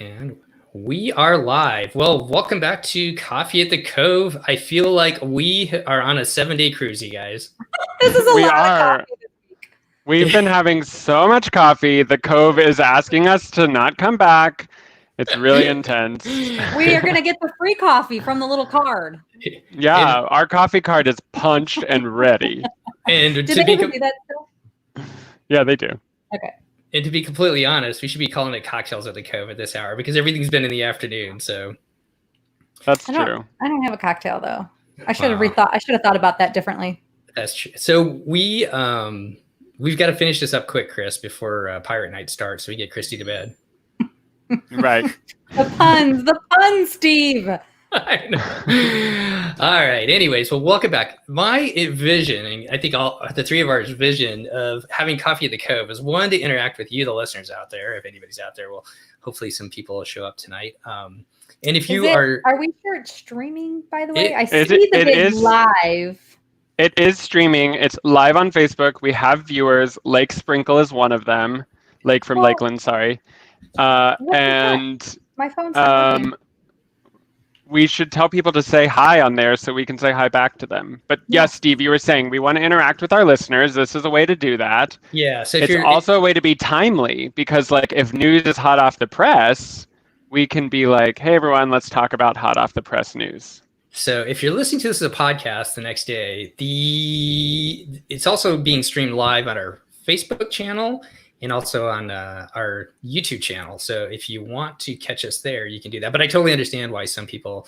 And we are live. Well, welcome back to Coffee at the Cove. I feel like we are on a 7-day cruise, you guys. This is a lot of coffee this week. We've been having so much coffee. The Cove is asking us to not come back. It's really intense. We are going to get the free coffee from the little card. Yeah, our coffee card is punched and ready. And Do they even do that still? Yeah, they do. Okay. And to be completely honest, we should be calling it cocktails at the Cove at this hour because everything's been in the afternoon. So that's true. I don't have a cocktail though. I should have thought about that differently. That's true. So we've got to finish this up quick, Chris, before Pirate Night starts, so we get Christy to bed. Right. The puns, Steve. I know. All right. Anyways, well, welcome back. My vision, and I think all the three of ours vision of having coffee at the Cove is one, to interact with you, the listeners out there. If anybody's out there, well, hopefully some people will show up tonight. And if you are we sure it's streaming? By the way, I see it is live. It is streaming. It's live on Facebook. We have viewers. Lake Sprinkle is one of them. Lake from Lakeland. Sorry. And my phone's not working. We should tell people to say hi on there so we can say hi back to them. But yes, Steve, you were saying we want to interact with our listeners. This is a way to do that. Yeah. So it's also a way to be timely because, like, if news is hot off the press, we can be like, hey, everyone, let's talk about hot off the press news. So if you're listening to this as a podcast the next day, it's also being streamed live on our Facebook channel and also on our YouTube channel. So if you want to catch us there, you can do that. But I totally understand why some people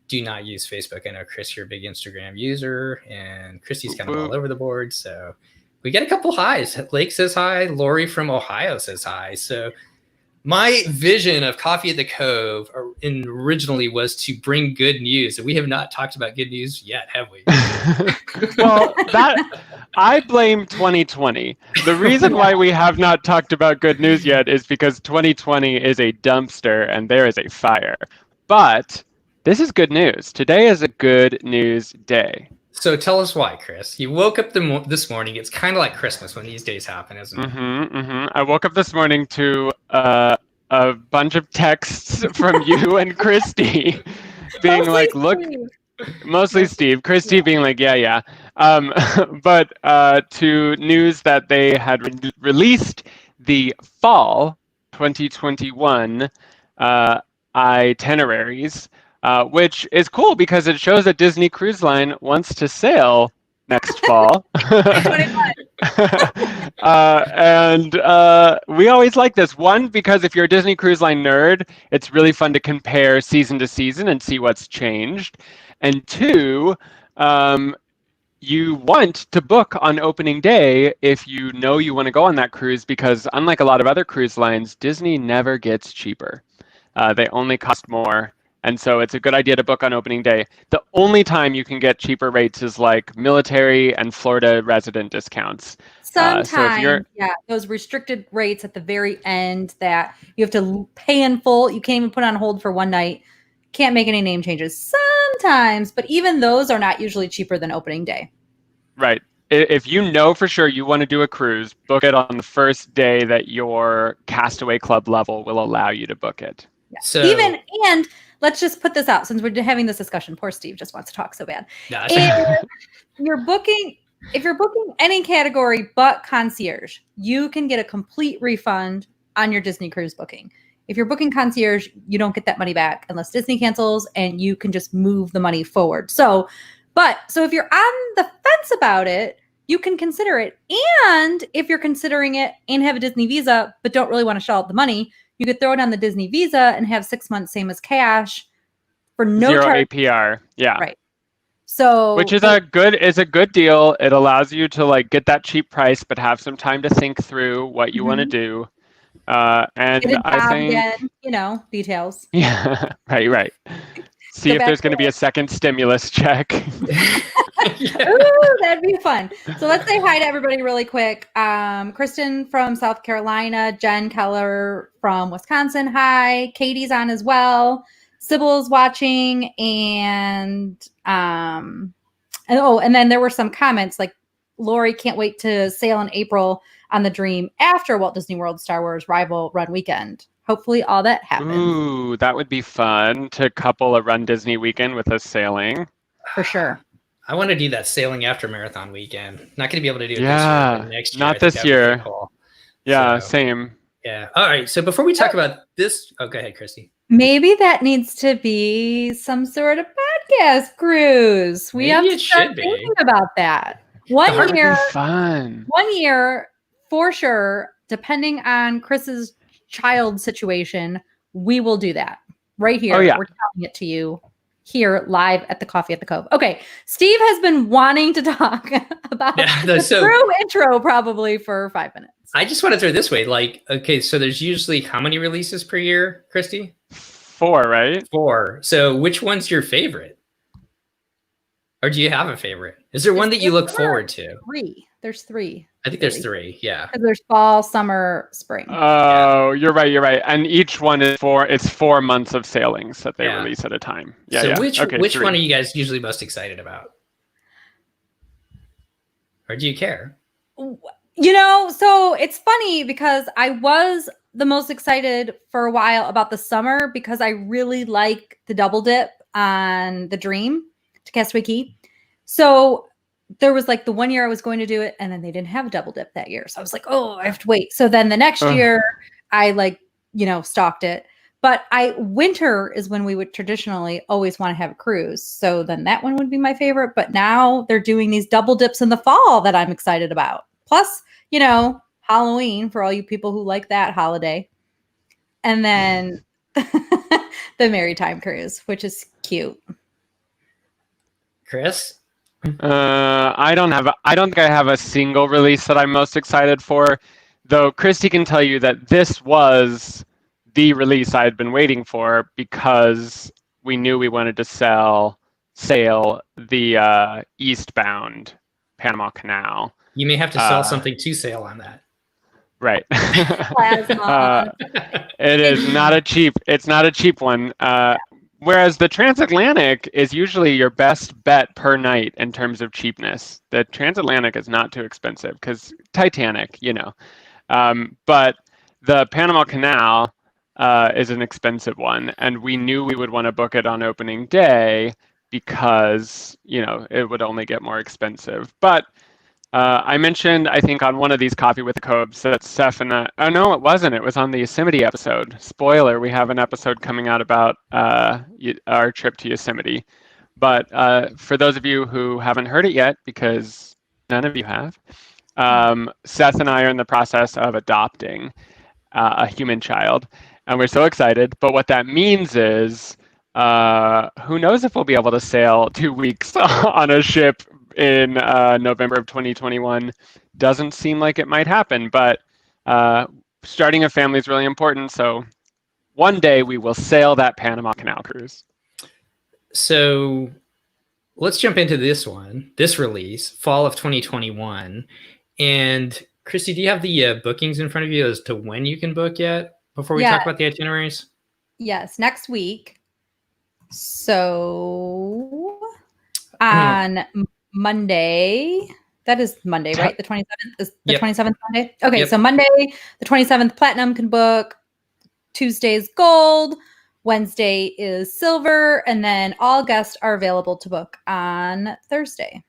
do not use Facebook. I know, Chris, you're a big Instagram user, and Christy's kind of all over the board. So we get a couple highs. Lake says hi. Lori from Ohio says hi. So my vision of Coffee at the Cove originally was to bring good news. And we have not talked about good news yet, have we? Well, I blame 2020. The reason why we have not talked about good news yet is because 2020 is a dumpster and there is a fire. But this is good news. Today is a good news day. So tell us why, Chris. You woke up this morning. It's kind of like Christmas when these days happen, isn't it? I woke up this morning to a bunch of texts from you and Christy being like, look, mostly Steve, Christy being like, yeah. But to news that they had released the fall 2021 itineraries, which is cool because it shows that Disney Cruise Line wants to sail next fall. And we always like this. One, because if you're a Disney Cruise Line nerd, it's really fun to compare season to season and see what's changed. And two, you want to book on opening day if you know you want to go on that cruise, because unlike a lot of other cruise lines, Disney never gets cheaper. They only cost more. And so it's a good idea to book on opening day. The only time you can get cheaper rates is like military and Florida resident discounts. Sometimes, those restricted rates at the very end that you have to pay in full. You can't even put on hold for one night. Can't make any name changes. Sometimes, but even those are not usually cheaper than opening day. Right. If you know for sure you want to do a cruise, book it on the first day that your Castaway Club level will allow you to book it. Yeah. So and let's just put this out since we're having this discussion. Poor Steve just wants to talk so bad. If you're booking any category but concierge, you can get a complete refund on your Disney cruise booking. If you're booking concierge, you don't get that money back unless Disney cancels, and you can just move the money forward. So if you're on the fence about it, you can consider it. And if you're considering it and have a Disney Visa but don't really want to shell out the money, you could throw it on the Disney Visa and have 6 months, same as cash, for no zero charge. APR. Yeah. Right. So which is a good deal. It allows you to like get that cheap price, but have some time to think through what you want to do. And I think again, details. Yeah. Right. See if there's going to be a second stimulus check. Ooh, that'd be fun. So let's say hi to everybody really quick. Kristen from South Carolina, Jen Keller from Wisconsin. Hi. Katie's on as well. Sybil's watching, and then there were some comments like Lori can't wait to sail in April on the Dream after Walt Disney World Star Wars Rival Run weekend. hopefully all that happens. Ooh, that would be fun to couple a Run Disney weekend with a sailing. For sure. I want to do that sailing after marathon weekend. Not going to be able to do it this Yeah, year, but next year. not I think this that would be year. cool. Yeah, So, same. yeah. All right. So before we talk about this, go ahead, Christy. Maybe that needs to be some sort of podcast cruise. We have Maybe to it start should be. thinking about that. That would One be fun. year, for sure, depending on Chris's child situation, we will do that right here. Oh, yeah. We're telling it to you here live at the Coffee at the Cove. Okay, Steve has been wanting to talk about the true intro probably for 5 minutes. I just want to throw it this way. Like, okay, so there's usually how many releases per year, Christy? 4, right? 4. So which one's your favorite? Or do you have a favorite? Is there one that you look forward to? 3. There's 3. I think there's 3, yeah. Because there's fall, summer, spring. Oh, you're right. And each one is 4 months of sailings that they release at a time. Yeah, so which one are you guys usually most excited about? Or do you care? You know, so it's funny because I was the most excited for a while about the summer because I really like the double dip on the Dream to Castaway Cay. So there was like the 1 year I was going to do it and then they didn't have a double dip that year. So I was like, oh, I have to wait. So then the next year I stalked it. But winter is when we would traditionally always want to have a cruise. So then that one would be my favorite. But now they're doing these double dips in the fall that I'm excited about. Plus, Halloween for all you people who like that holiday. And then the Maritime Cruise, which is cute. Chris? I don't think I have a single release that I'm most excited for, though Christy can tell you that this was the release I had been waiting for because we knew we wanted to sail the eastbound Panama Canal. You may have to sell something to sail on that. Right. It's not a cheap one. Whereas the transatlantic is usually your best bet per night in terms of cheapness. The transatlantic is not too expensive because Titanic, but the Panama Canal is an expensive one, and we knew we would want to book it on opening day because it would only get more expensive. But I mentioned, I think, on one of these Coffee with the Coves that Steph and oh no, it wasn't. It was on the Yosemite episode. Spoiler: we have an episode coming out about our trip to Yosemite. But for those of you who haven't heard it yet, because none of you have, Seth and I are in the process of adopting a human child, and we're so excited. But what that means is, who knows if we'll be able to sail 2 weeks on a ship in November of 2021. Doesn't seem like it might happen, but starting a family is really important. So one day we will sail that Panama Canal cruise. So let's jump into this release, fall of 2021. And Christy, do you have the bookings in front of you as to when you can book yet before we talk about the itineraries? Yes, next week. So on Monday, that is Monday, right? The 27th is the 27th Monday. Okay, so Monday, the 27th, Platinum can book. Tuesday's Gold. Wednesday is Silver, and then all guests are available to book on Thursday.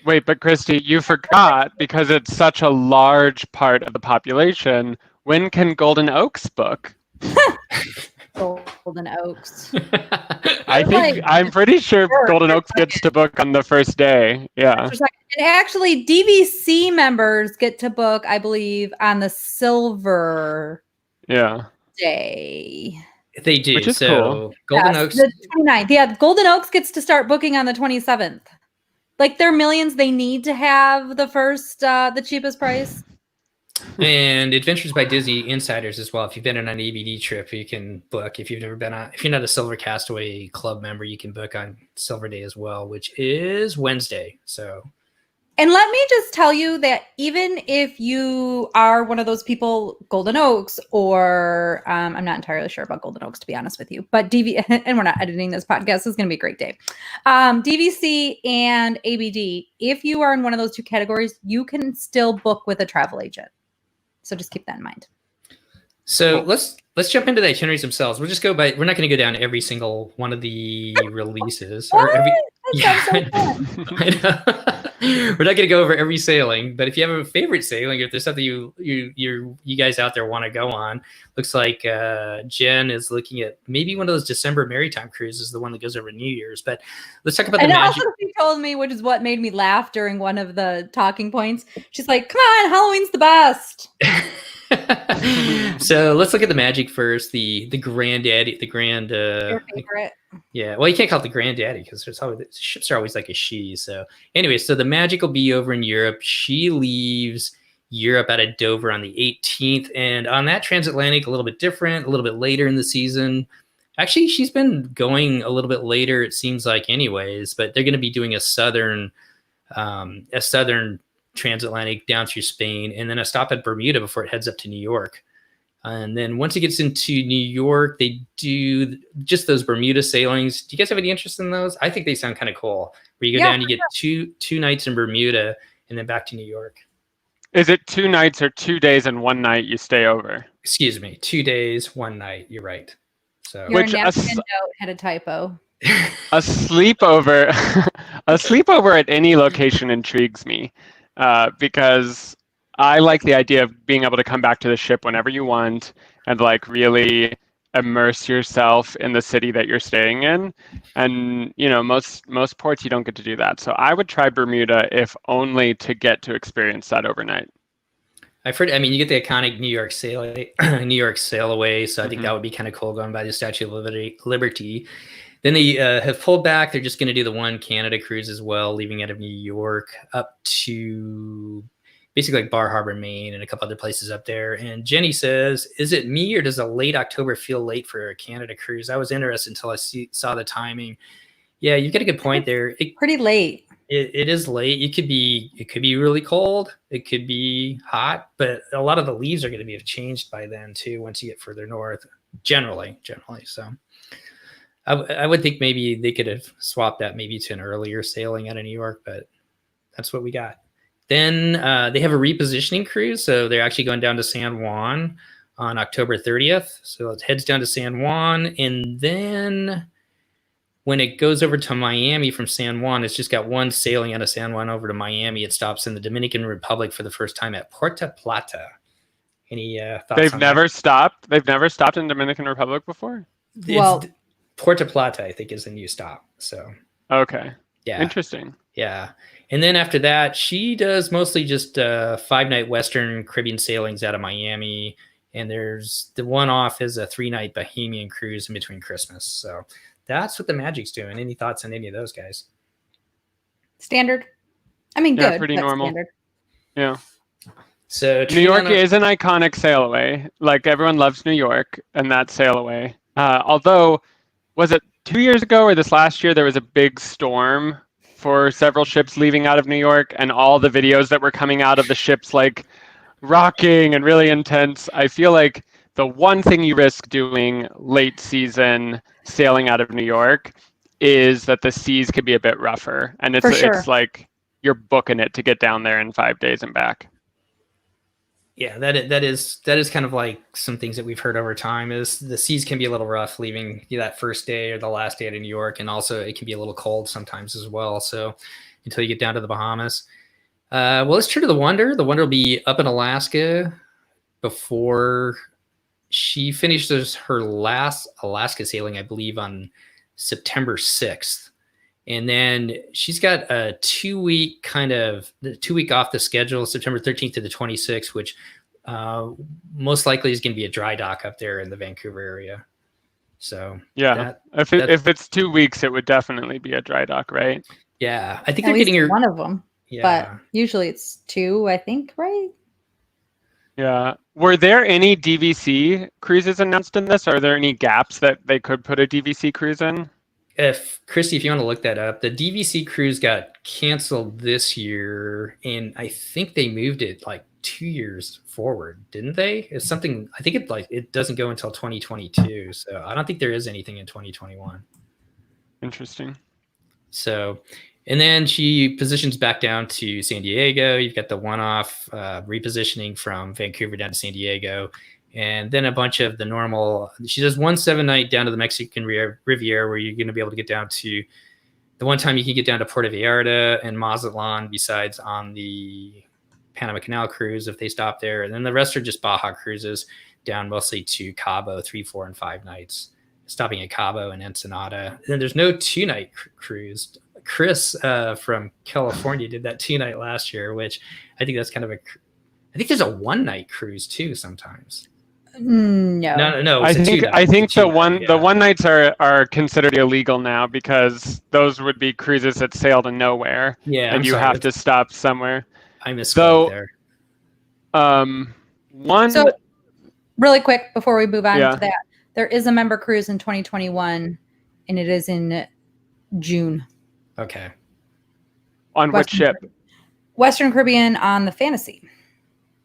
Wait, but Christy, you forgot, because it's such a large part of the population. When can Golden Oaks book? Golden Oaks. I'm pretty sure Golden Oaks gets to book on the first day. Yeah. And actually, DVC members get to book, I believe, on the Silver day. They do. Which is cool. Golden Oaks. The 29th. Yeah, Golden Oaks gets to start booking on the 27th. Like, they're millions. They need to have the first, the cheapest price. And Adventures by Disney Insiders as well. If you've been on an ABD trip, you can book. If you're not a Silver Castaway Club member, you can book on Silver Day as well, which is Wednesday. And let me just tell you that even if you are one of those people, Golden Oaks, or I'm not entirely sure about Golden Oaks, to be honest with you, but and we're not editing this podcast. This is going to be a great day. DVC and ABD, if you are in one of those two categories, you can still book with a travel agent. So just keep that in mind. So let's jump into the itineraries themselves. We'll just go by. We're not going to go down every single one of the releases or every. That sounds so fun. I know. We're not going to go over every sailing, but if you have a favorite sailing, if there's something you guys out there want to go on, looks like Jen is looking at maybe one of those December maritime cruises, the one that goes over New Year's. But let's talk about the magic. Also, she told me, which is what made me laugh during one of the talking points. She's like, "Come on, Halloween's the best." So let's look at the magic first. The granddaddy, the grand. Your favorite. Yeah, well, you can't call it the granddaddy because there's always the ships are always like a she. So anyway, so the magic will be over in Europe. She leaves Europe out of Dover on the 18th, and on that transatlantic, a little bit different, a little bit later in the season. Actually, she's been going a little bit later, it seems like, anyways. But they're going to be doing a southern transatlantic down through Spain, and then a stop at Bermuda before it heads up to New York. And then once it gets into New York, they do just those Bermuda sailings. Do you guys have any interest in those? I think they sound kind of cool. Where you go down, you get two nights in Bermuda, and then back to New York. Is it 2 nights or 2 days and 1 night you stay over? Excuse me, 2 days, 1 night. You're right. So Your napkin note had a typo. A sleepover, a sleepover at any location intrigues me because I like the idea of being able to come back to the ship whenever you want and like really immerse yourself in the city that you're staying in. And you know, most ports you don't get to do that. So I would try Bermuda if only to get to experience that overnight. I've heard. I mean, you get the iconic New York sail away. So I think that would be kind of cool going by the Statue of Liberty. Then they have pulled back. They're just going to do the one Canada cruise as well, leaving out of New York up to basically like Bar Harbor, Maine, and a couple other places up there. And Jenny says, is it me or does a late October feel late for a Canada cruise? I was interested until I saw the timing. Yeah, you've got a good point there. Pretty late. It is late. It could be really cold. It could be hot, but a lot of the leaves are going to be changed by then too. Once you get further north, generally. So I would think maybe they could have swapped that maybe to an earlier sailing out of New York, but that's what we got. Then they have a repositioning cruise, so they're actually going down to San Juan on October 30th. So it heads down to San Juan, and then when it goes over to Miami from San Juan, it's just got one sailing out of San Juan over to Miami. It stops in the Dominican Republic for the first time at Puerto Plata. Any thoughts? They've never stopped in Dominican Republic before? Well, Puerto Plata, I think, is the new stop. So okay. Yeah. Interesting. Yeah. And then after that, she does mostly just 5-night Western Caribbean sailings out of Miami. And there's the one off is a 3-night Bahamian cruise in between Christmas. So that's what the Magic's doing. Any thoughts on any of those guys? Standard. I mean, yeah, good. Pretty normal. Standard. Yeah. So New York is an iconic sail away. Like everyone loves New York and that sail away. Although, was it 2 years ago or this last year, there was a big storm for several ships leaving out of New York, and all the videos that were coming out of the ships like rocking and really intense. I feel like the one thing you risk doing late season sailing out of New York is that the seas could be a bit rougher, and it's like you're booking it to get down there in 5 days and back. Yeah, that is kind of like some things that we've heard over time is the seas can be a little rough leaving that first day or the last day out of New York, and also it can be a little cold sometimes as well. So until you get down to the Bahamas. Well, let's turn to the Wonder. The Wonder will be up in Alaska before she finishes her last Alaska sailing, I believe, on September 6th. And then she's got a 2-week off the schedule, September 13th to the 26th, which most likely is going to be a dry dock up there in the Vancouver area. So yeah, if it's 2 weeks, it would definitely be a dry dock, right? Yeah, I think they're getting her one of them. Yeah, but usually it's 2, I think, right? Yeah. Were there any DVC cruises announced in this? Are there any gaps that they could put a DVC cruise in? If Christy, if you want to look that up, the DVC cruise got canceled this year, and I think they moved it like 2 years forward, didn't they? It's something. I think it doesn't go until 2022, so I don't think there is anything in 2021. Interesting. So, and then she positions back down to San Diego. You've got the one-off repositioning from Vancouver down to San Diego. and then a bunch of the normal. She does 1 7-night down to the Mexican Riviera, where you're going to be able to get down to the one time you can get down to Puerto Vallarta and Mazatlan, besides on the Panama Canal cruise if they stop there. And then the rest are just Baja cruises down mostly to Cabo, 3, 4, and 5 nights, stopping at Cabo and Ensenada. And then there's no 2-night cruise. Chris from California did that 2-night last year, which I think that's kind of I think there's a 1-night cruise too sometimes. No. I think the one nights are considered illegal now because those would be cruises that sail to nowhere. Yeah, and you have to stop somewhere. I misspoke there. So really quick before we move on to that, there is a member cruise in 2021, and it is in June. Okay. On which ship? Western Caribbean on the Fantasy.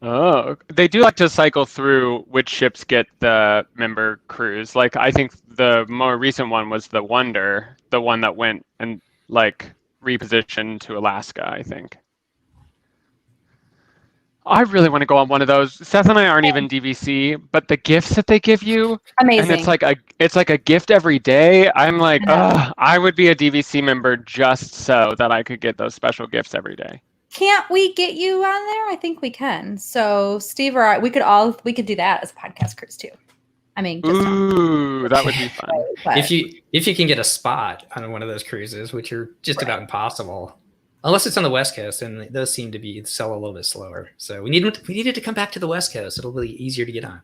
Oh, they do like to cycle through which ships get the member cruise. Like, I think the more recent one was the Wonder, the one that went and like repositioned to Alaska, I think. I really want to go on one of those. Seth and I aren't even DVC, but the gifts that they give you, amazing. And it's like a gift every day. I'm like, I would be a DVC member just so that I could get those special gifts every day. Can't we get you on there? I think we can. So Steve or I, we could do that as a podcast cruise too. I mean, that would be fun. If you can get a spot on one of those cruises, which are just about impossible, unless it's on the West Coast, and those seem to sell a little bit slower. So we needed to come back to the West Coast. It'll be easier to get on.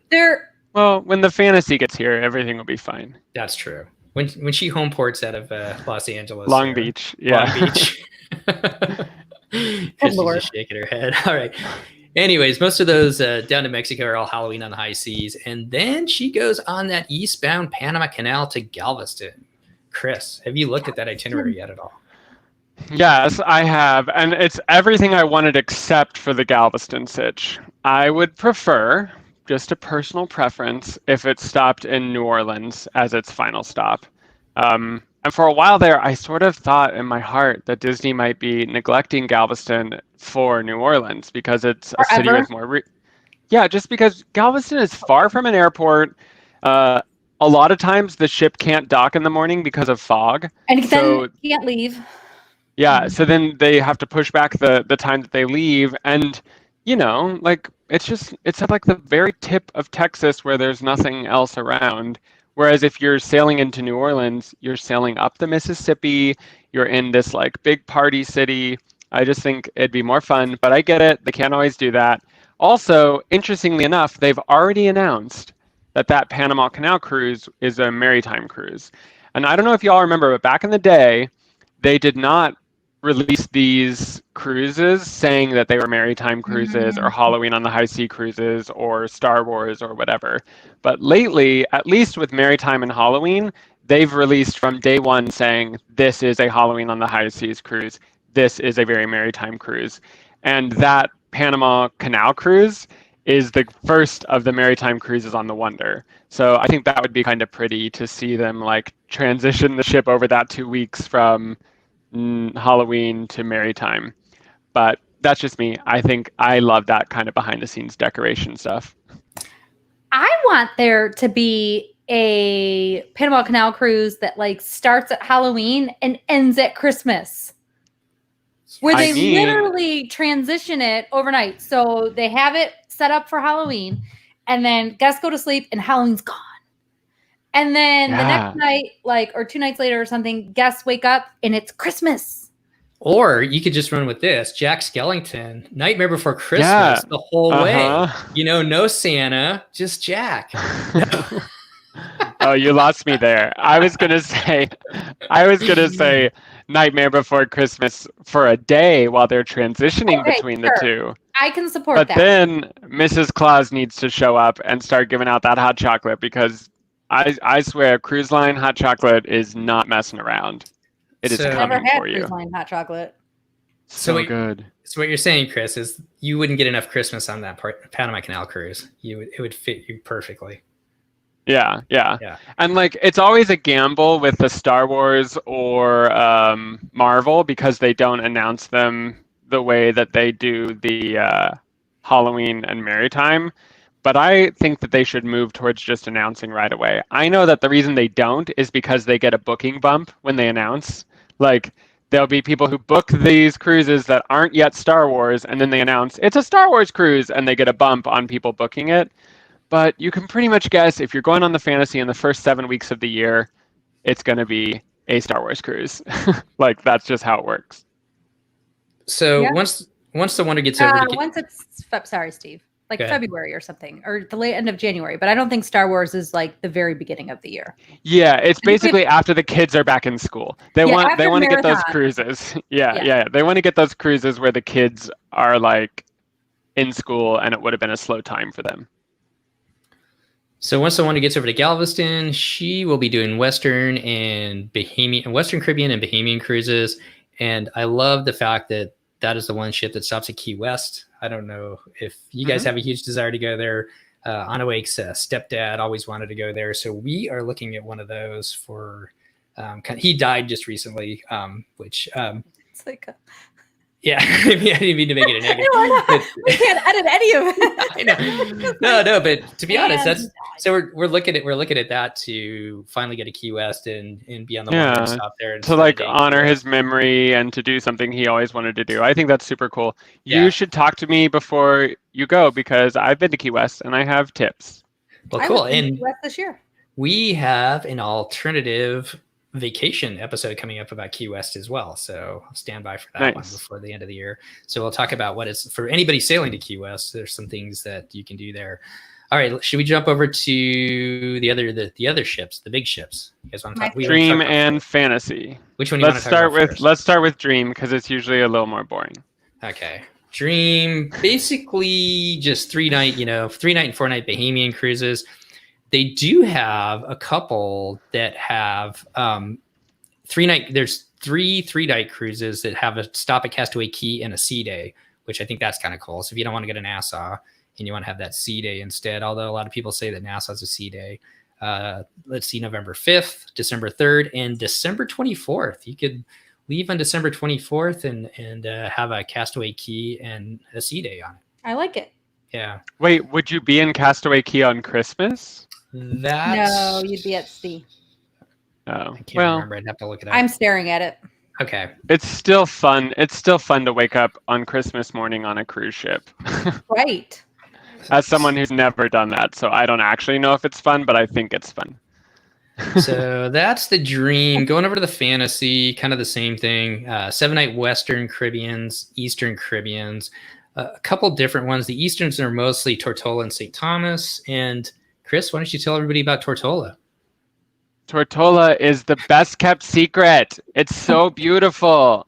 Well, when the Fantasy gets here, everything will be fine. That's true. When she home ports out of Los Angeles, Long Beach, yeah. Long Beach. She's just shaking her head. All right. Anyways, most of those down to Mexico are all Halloween on the high seas. And then she goes on that eastbound Panama Canal to Galveston. Chris, have you looked at that itinerary yet at all? Yes, I have. And it's everything I wanted except for the Galveston sitch. I would prefer, just a personal preference, if it stopped in New Orleans as its final stop. And for a while there, I sort of thought in my heart that Disney might be neglecting Galveston for New Orleans because it's a city with more... just because Galveston is far from an airport. A lot of times the ship can't dock in the morning because of fog. And then can't leave. Yeah, so then they have to push back the time that they leave. And, it's at like the very tip of Texas where there's nothing else around. Whereas if you're sailing into New Orleans, you're sailing up the Mississippi, you're in this like big party city. I just think it'd be more fun, but I get it. They can't always do that. Also, interestingly enough, they've already announced that Panama Canal cruise is a maritime cruise. And I don't know if y'all remember, but back in the day, they did not release these cruises saying that they were maritime cruises or Halloween on the high sea cruises or Star Wars or whatever. But lately, at least with maritime and Halloween, they've released from day one saying this is a Halloween on the high seas cruise. This is a very maritime cruise. And that Panama Canal cruise is the first of the maritime cruises on the Wonder. So I think that would be kind of pretty to see them like transition the ship over that 2 weeks from Halloween to maritime. But that's just me. I think I love that kind of behind the scenes decoration stuff. I want there to be a Panama Canal cruise that like starts at Halloween and ends at Christmas, where they literally transition it overnight. So they have it set up for Halloween, and then guests go to sleep and Halloween's gone. And then the next night, or 2 nights later or something, guests wake up and it's Christmas. Or you could just run with this. Jack Skellington, Nightmare Before Christmas, the whole way. No Santa, just Jack. Oh, you lost me there. I was gonna say Nightmare Before Christmas for a day while they're transitioning between the two. I can support that. But then Mrs. Claus needs to show up and start giving out that hot chocolate because I swear, cruise line hot chocolate is not messing around. It is coming for you. Cruise line hot chocolate. So good. So what you're saying, Chris, is you wouldn't get enough Christmas on that Panama Canal cruise. It would fit you perfectly. Yeah. And like it's always a gamble with the Star Wars or Marvel because they don't announce them the way that they do the Halloween and maritime. But I think that they should move towards just announcing right away. I know that the reason they don't is because they get a booking bump when they announce. Like, there'll be people who book these cruises that aren't yet Star Wars, and then they announce it's a Star Wars cruise, and they get a bump on people booking it. But you can pretty much guess if you're going on the Fantasy in the first 7 weeks of the year, it's going to be a Star Wars cruise. Like, that's just how it works. So once the Wonder gets over, once it's sorry, Steve, like February or something, or the late end of January. But I don't think Star Wars is like the very beginning of the year. Yeah, it's basically after the kids are back in school. They want to get those cruises. Yeah. They want to get those cruises where the kids are like in school, and it would have been a slow time for them. So once the Wonder gets over to Galveston, she will be doing Western Caribbean and Bahamian cruises. And I love the fact that that is the one ship that stops at Key West. I don't know if you guys have a huge desire to go there. Anawake's stepdad always wanted to go there. So we are looking at one of those for, he died just recently, which... it's like yeah, I didn't mean to make it a negative. We can't edit any of it. I know. No, but to be honest, we're looking at that to finally get a Key West and be on the one stop there and to like honor his memory and to do something he always wanted to do. I think that's super cool. Yeah. You should talk to me before you go because I've been to Key West and I have tips. Well, cool. And Key West this year. We have an alternative vacation episode coming up about Key West as well, so I'll stand by for that one before the end of the year. So we'll talk about what is for anybody sailing to Key West. There's some things that you can do there. All right, should we jump over to the other ships, the big ships? You guys want to talk? Dream and Fantasy. Which one? Let's start with Dream because it's usually a little more boring. Okay, Dream basically just 3-night, 3-night and 4-night Bahamian cruises. They do have a couple that have 3-night. There's 3-night cruises that have a stop at Castaway Key and a sea day, which I think that's kind of cool. So if you don't want to go to Nassau and you want to have that sea day instead, although a lot of people say that Nassau's a sea day. Let's see, November 5th, December 3rd, and December 24th. You could leave on December 24th and have a Castaway Key and a sea day on it. I like it. Yeah. Wait, would you be in Castaway Key on Christmas? No, you'd be at sea. Oh, I can't remember. I'd have to look it up. I'm staring at it. Okay. It's still fun. It's still fun to wake up on Christmas morning on a cruise ship. Right. As someone who's never done that, so I don't actually know if it's fun, but I think it's fun. So that's the Dream. Going over to the Fantasy, kind of the same thing. 7-night Western Caribbeans, Eastern Caribbeans, a couple different ones. The Easterns are mostly Tortola and St. Thomas. And Chris, why don't you tell everybody about Tortola? Tortola is the best kept secret. It's so beautiful.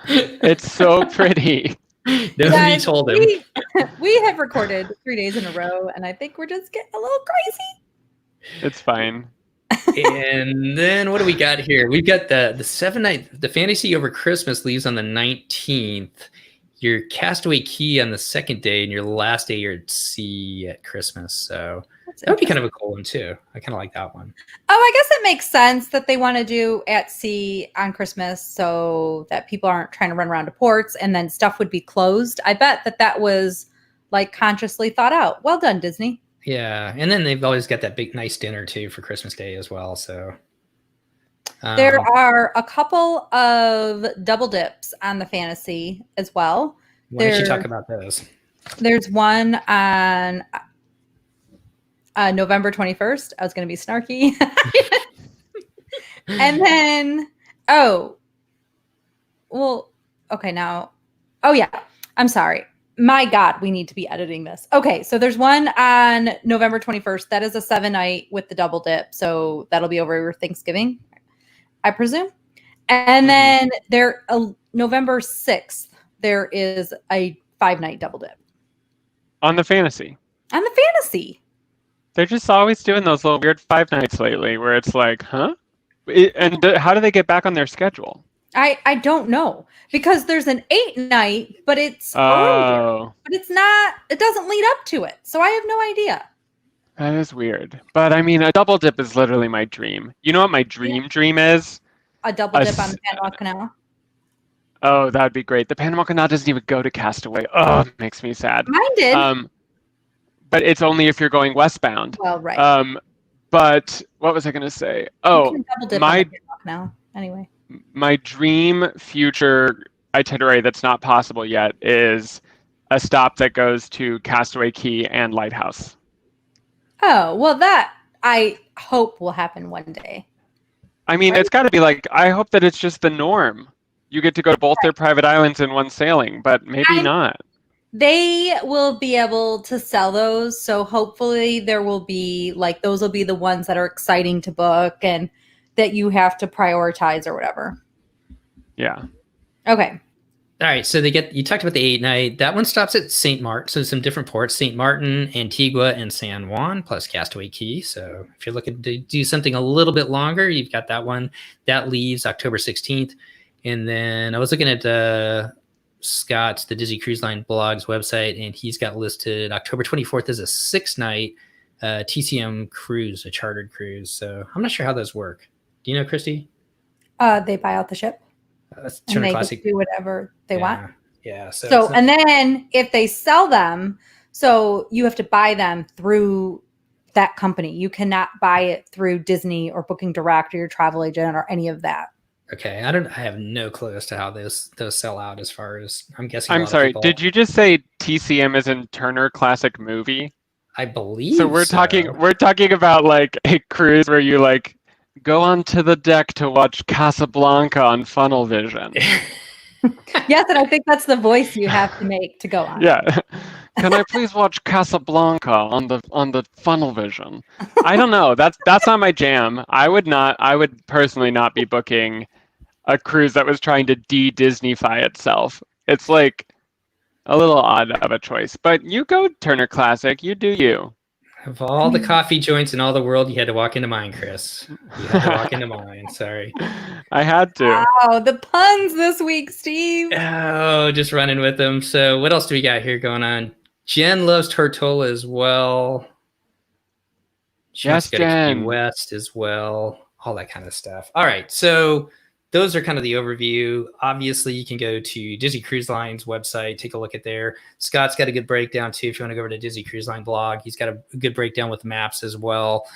It's so pretty. Nobody told him. We have recorded 3 days in a row, and I think we're just getting a little crazy. It's fine. And then what do we got here? We've got the 7-night. The Fantasy over Christmas leaves on the 19th. Your Castaway Key on the second day, and your last day you're at sea at Christmas. So that would be kind of a cool one too. I kind of like that one. Oh, I guess it makes sense that they want to do at sea on Christmas so that people aren't trying to run around to ports and then stuff would be closed. I bet that was like consciously thought out. Well done, Disney. Yeah, and then they've always got that big nice dinner too for Christmas Day as well. So there are a couple of double dips on the Fantasy as well. Why don't you talk about those? There's one on November 21st. I was going to be snarky. And then, I'm sorry. My God, we need to be editing this. Okay, so there's one on November 21st. That is a 7-night with the double dip. So that'll be over Thanksgiving, I presume. And then November 6th, there is a 5-night double dip. On the Fantasy. On the Fantasy. They're just always doing those little weird 5 nights lately where it's like, huh? How do they get back on their schedule? I don't know, because there's an 8-night, but it's earlier, but it's not. It doesn't lead up to it, so I have no idea. That is weird, but I mean, a double dip is literally my dream. You know what my dream is? A double dip on the Panama Canal. Oh, that'd be great. The Panama Canal doesn't even go to Castaway. Oh, it makes me sad. Mine did. but it's only if you're going westbound. Well, right. But what was I going to say? You Oh, can double dip on the Greyhawk now. Anyway. my dream future itinerary that's not possible yet is a stop that goes to Castaway Cay and Lighthouse. Oh, well, that I hope will happen one day. I mean, Right? it's got to be like, I hope that it's just the norm. You get to go to both their private islands in one sailing, but maybe not. They will be able to sell those. So hopefully there will be like, those will be the ones that are exciting to book and that you have to prioritize or whatever. Yeah. Okay. All right, so you talked about the 8-night. That one stops at St. Martin, so some different ports: St. Martin, Antigua, and San Juan, plus Castaway Cay. So if you're looking to do something a little bit longer, you've got that one. That leaves October 16th. And then I was looking at Scott's, the Disney Cruise Line blog's website, and he's got listed October 24th as a 6-night TCM cruise, a chartered cruise. So I'm not sure how those work. Do you know, Christy? They buy out the ship. And they Classic. do whatever they want. Yeah. So and then if they sell them, so you have to buy them through that company. You cannot buy it through Disney or Booking Direct or your travel agent or any of that. Okay, I have no clue as to how those sell out. As far as I'm guessing. I'm sorry. Did you just say TCM is in Turner Classic Movie? I believe. So we're talking about like a cruise where you like go onto the deck to watch Casablanca on Funnel Vision. Yes, and I think that's the voice you have to make to go on. Yeah. Can I please watch Casablanca on the Funnel Vision? I don't know. That's not my jam. I would personally not be booking a cruise that was trying to de-Disneyfy itself. It's like a little odd of a choice. But you go Turner Classic, you do you. Of all the coffee joints in all the world, you had to walk into mine, Chris. You had to walk into mine. Sorry. I had to. Wow, the puns this week, Steve. Oh, just running with them. So what else do we got here going on? Jen loves Tortola as well. She wants to go to Key West as well. All that kind of stuff. All right. So those are kind of the overview. Obviously, you can go to Disney Cruise Line's website, take a look at there. Scott's got a good breakdown too. If you want to go over to Disney Cruise Line blog, he's got a good breakdown with maps as well.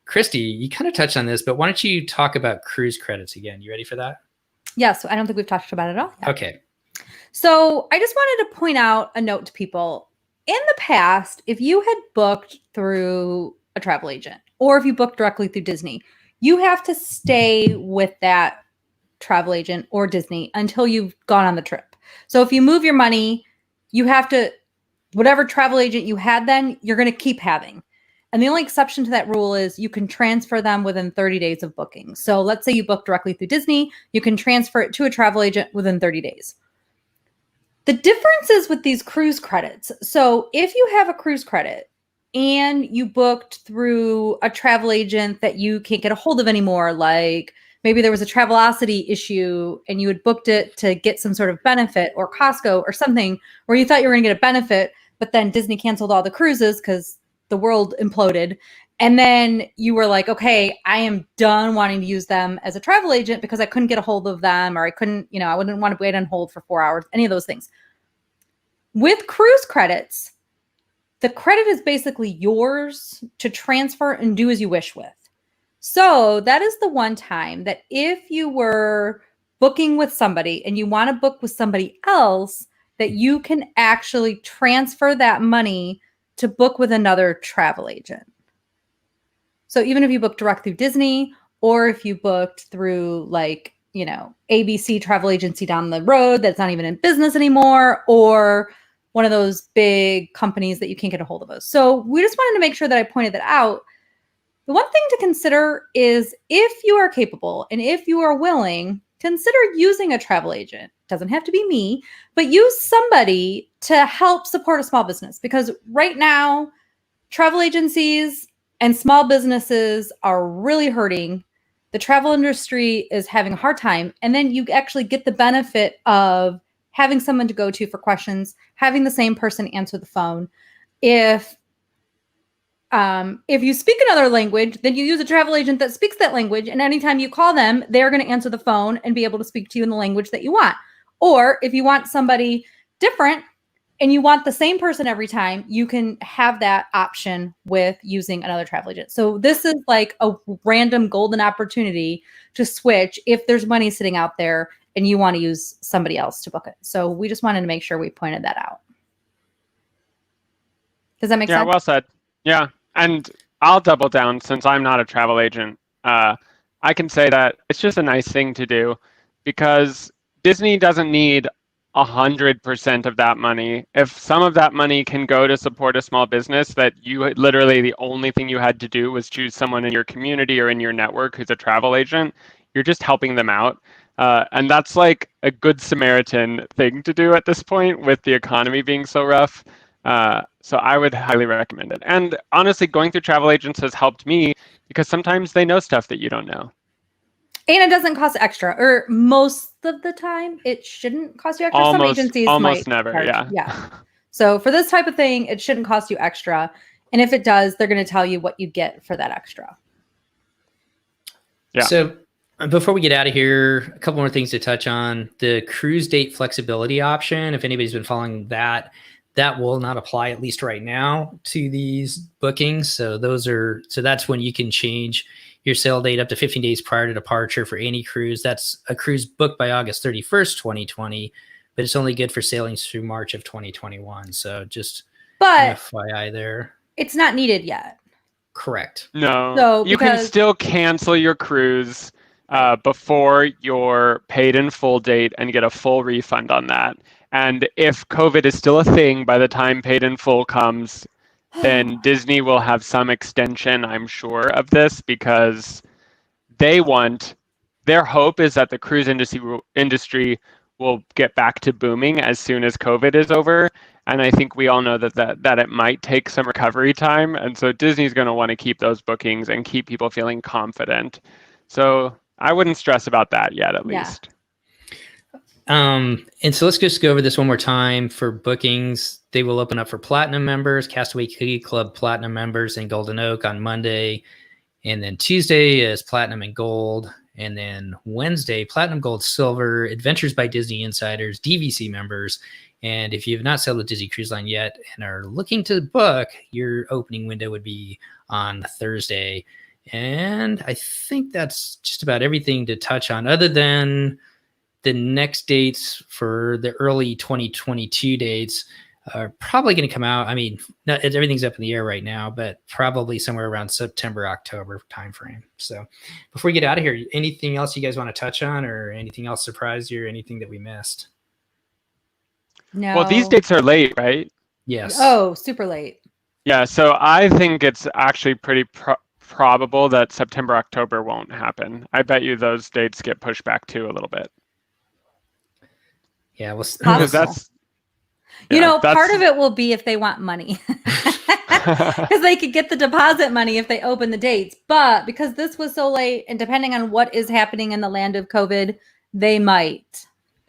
Christy, you kind of touched on this, but why don't you talk about cruise credits again? You ready for that? Yes, I don't think we've talked about it at all yet. Okay. So I just wanted to point out a note to people. In the past, if you had booked through a travel agent or if you booked directly through Disney, you have to stay with that travel agent or Disney until you've gone on the trip. So if you move your money, you have to, whatever travel agent you had then, you're going to keep having. And the only exception to that rule is you can transfer them within 30 days of booking. So let's say you book directly through Disney, you can transfer it to a travel agent within 30 days. The difference is with these cruise credits. So if you have a cruise credit and you booked through a travel agent that you can't get a hold of anymore, like maybe there was a Travelocity issue and you had booked it to get some sort of benefit, or Costco or something where you thought you were going to get a benefit, but then Disney canceled all the cruises because the world imploded. And then you were like, okay, I am done wanting to use them as a travel agent because I couldn't get a hold of them, or I couldn't, I wouldn't want to wait on hold for 4 hours, any of those things. With cruise credits, the credit is basically yours to transfer and do as you wish with. So that is the one time that if you were booking with somebody and you want to book with somebody else, that you can actually transfer that money to book with another travel agent. So even if you book direct through Disney, or if you booked through like, ABC travel agency down the road that's not even in business anymore, or one of those big companies that you can't get a hold of us. So we just wanted to make sure that I pointed that out. The one thing to consider is if you are capable and if you are willing, consider using a travel agent. Doesn't have to be me, but use somebody to help support a small business, because right now travel agencies and small businesses are really hurting. The travel industry is having a hard time. And then you actually get the benefit of having someone to go to for questions, having the same person answer the phone. If you speak another language, then you use a travel agent that speaks that language. And anytime you call them, they're going to answer the phone and be able to speak to you in the language that you want. Or if you want somebody different, and you want the same person every time, you can have that option with using another travel agent. So this is like a random golden opportunity to switch if there's money sitting out there and you want to use somebody else to book it. So we just wanted to make sure we pointed that out. Does that make sense? Yeah, well said. Yeah, and I'll double down since I'm not a travel agent. I can say that it's just a nice thing to do because Disney doesn't need 100% of that money. If some of that money can go to support a small business that you literally the only thing you had to do was choose someone in your community or in your network who's a travel agent, you're just helping them out. And that's like a good Samaritan thing to do at this point with the economy being so rough. So I would highly recommend it. And honestly, going through travel agents has helped me because sometimes they know stuff that you don't know. And it doesn't cost extra, or most of the time it shouldn't cost you extra. Some agencies almost might never, charge. Yeah. So for this type of thing, it shouldn't cost you extra. And if it does, they're going to tell you what you get for that extra. Yeah. So before we get out of here, a couple more things to touch on. The cruise date flexibility option, if anybody's been following that, that will not apply, at least right now, to these bookings. So that's when you can change your sail date up to 15 days prior to departure for any cruise. That's a cruise booked by August 31st, 2020, but it's only good for sailings through March of 2021. So just an FYI there. It's not needed yet. Correct. No. So you can still cancel your cruise before your paid in full date and get a full refund on that. And if COVID is still a thing by the time paid in full comes, then Disney will have some extension, I'm sure, of this because their hope is that the cruise industry will get back to booming as soon as COVID is over. And I think we all know that it might take some recovery time. And so Disney's going to want to keep those bookings and keep people feeling confident. So I wouldn't stress about that yet, at least. And so let's just go over this one more time. For bookings, they will open up for Platinum members, Castaway Cay Club Platinum members, and Golden Oak on Monday. And then Tuesday is Platinum and Gold. And then Wednesday, Platinum, Gold, Silver, Adventures by Disney Insiders, DVC members. And if you have not sailed with Disney Cruise Line yet and are looking to book, your opening window would be on Thursday. And I think that's just about everything to touch on, other than the next dates for the early 2022 dates are probably going to come out. I mean, everything's up in the air right now, but probably somewhere around September, October timeframe. So before we get out of here, anything else you guys want to touch on, or anything else surprised you, or anything that we missed? No. Well, these dates are late, right? Yes. Oh, super late. Yeah, so I think it's actually pretty probable that September, October won't happen. I bet you those dates get pushed back too a little bit. Yeah, because part of it will be if they want money, because they could get the deposit money if they open the dates. But because this was so late, and depending on what is happening in the land of COVID, they might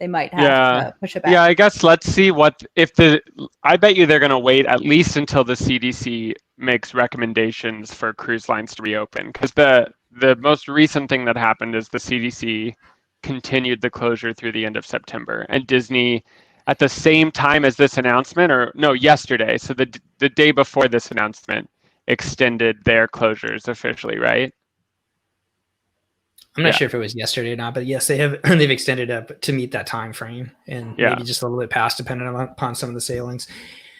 have to push it back. Yeah, I guess let's see I bet you they're going to wait at least until the CDC makes recommendations for cruise lines to reopen, because the most recent thing that happened is the CDC continued the closure through the end of September, and Disney at the same time as this announcement, or no, yesterday, so the day before this announcement, extended their closures officially, right? I'm not sure if it was yesterday or not, but yes, they've extended up to meet that time frame, and maybe just a little bit past, depending upon some of the sailings.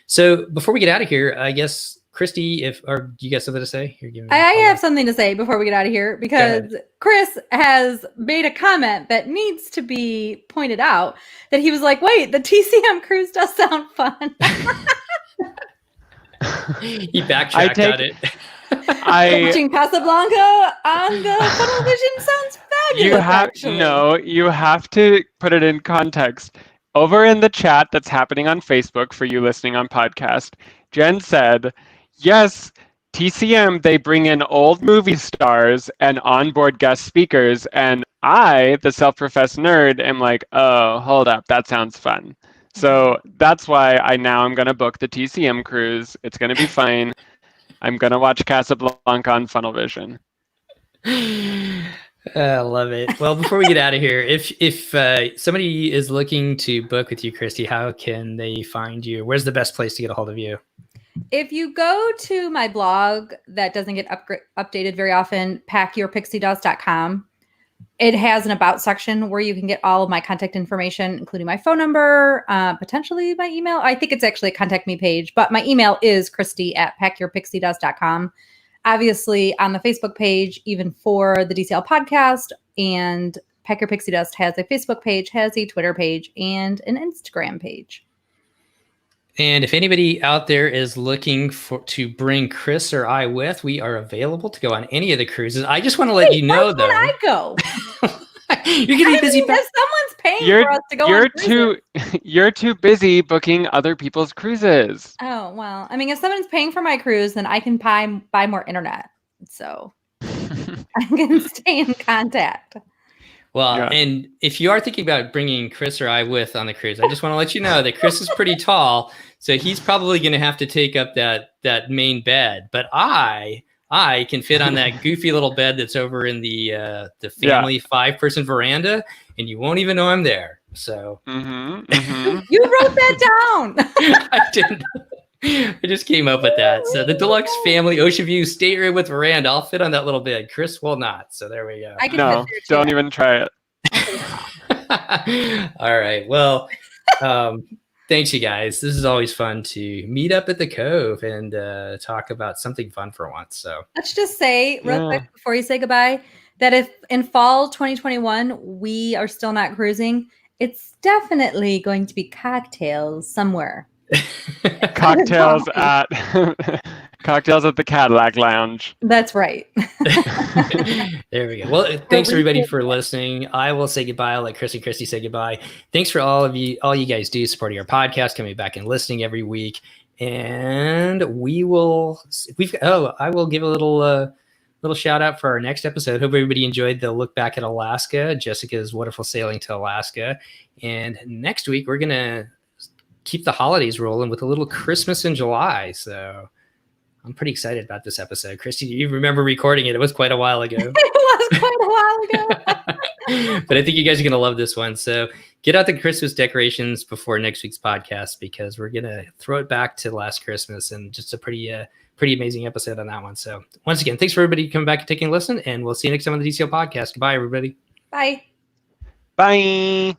So before we get out of here, I guess, Christy, do you guys have something to say? I have something to say before we get out of here, because Chris has made a comment that needs to be pointed out, that he was like, wait, the TCM cruise does sound fun. He backtracked on it. Watching Casablanca on the Funnel Vision sounds fabulous. You have to put it in context. Over in the chat that's happening on Facebook for you listening on podcast, Jen said, yes, TCM, they bring in old movie stars and onboard guest speakers. And I, the self-professed nerd, am like, oh, hold up, that sounds fun. So that's why I'm going to book the TCM cruise. It's going to be fine. I'm going to watch Casablanca on Funnel Vision. I love it. Well, before we get out of here, if somebody is looking to book with you, Christy, how can they find you? Where's the best place to get a hold of you? If you go to my blog that doesn't get updated very often, packyourpixiedust.com, it has an about section where you can get all of my contact information, including my phone number, potentially my email. I think it's actually a contact me page, but my email is christy@packyourpixiedust.com. Obviously, on the Facebook page, even for the DCL podcast, and Pack Your Pixie Dust has a Facebook page, has a Twitter page, and an Instagram page. And if anybody out there is looking to bring Chris or I with, we are available to go on any of the cruises. I just want to let you know, though. Why can't I go? You're gonna be busy. If someone's paying for us to go on cruises. You're too busy booking other people's cruises. Oh, well, I mean, if someone's paying for my cruise, then I can buy more internet. So I can stay in contact. Well, yeah. And if you are thinking about bringing Chris or I with on the cruise, I just want to let you know that Chris is pretty tall, so he's probably going to have to take up that main bed. But I can fit on that goofy little bed that's over in the family 5-person veranda, and you won't even know I'm there. So you wrote that down. I didn't. I just came up with that. So the deluxe family ocean view stateroom with veranda, I'll fit on that little bed. Chris will not. So there we go. No, don't even try it. All right. Well, thanks, you guys. This is always fun to meet up at the Cove and talk about something fun for once. So let's just say real quick before you say goodbye that if in fall 2021 we are still not cruising, it's definitely going to be cocktails somewhere. Cocktails at the Cadillac Lounge. That's right. There we go. Well, thanks everybody for listening. I will say goodbye. I'll let Chris and Christy say goodbye. Thanks for all you guys do supporting our podcast, coming back and listening every week. And I will give a little shout out for our next episode. Hope everybody enjoyed the look back at Alaska, Jessica's wonderful sailing to Alaska. And next week we're gonna keep the holidays rolling with a little Christmas in July. So I'm pretty excited about this episode. Christy, do you remember recording it? It was quite a while ago. It was quite a while ago. But I think you guys are going to love this one. So get out the Christmas decorations before next week's podcast, because we're going to throw it back to last Christmas, and just a pretty amazing episode on that one. So once again, thanks for everybody coming back and taking a listen, and we'll see you next time on the DCL podcast. Goodbye, everybody. Bye. Bye.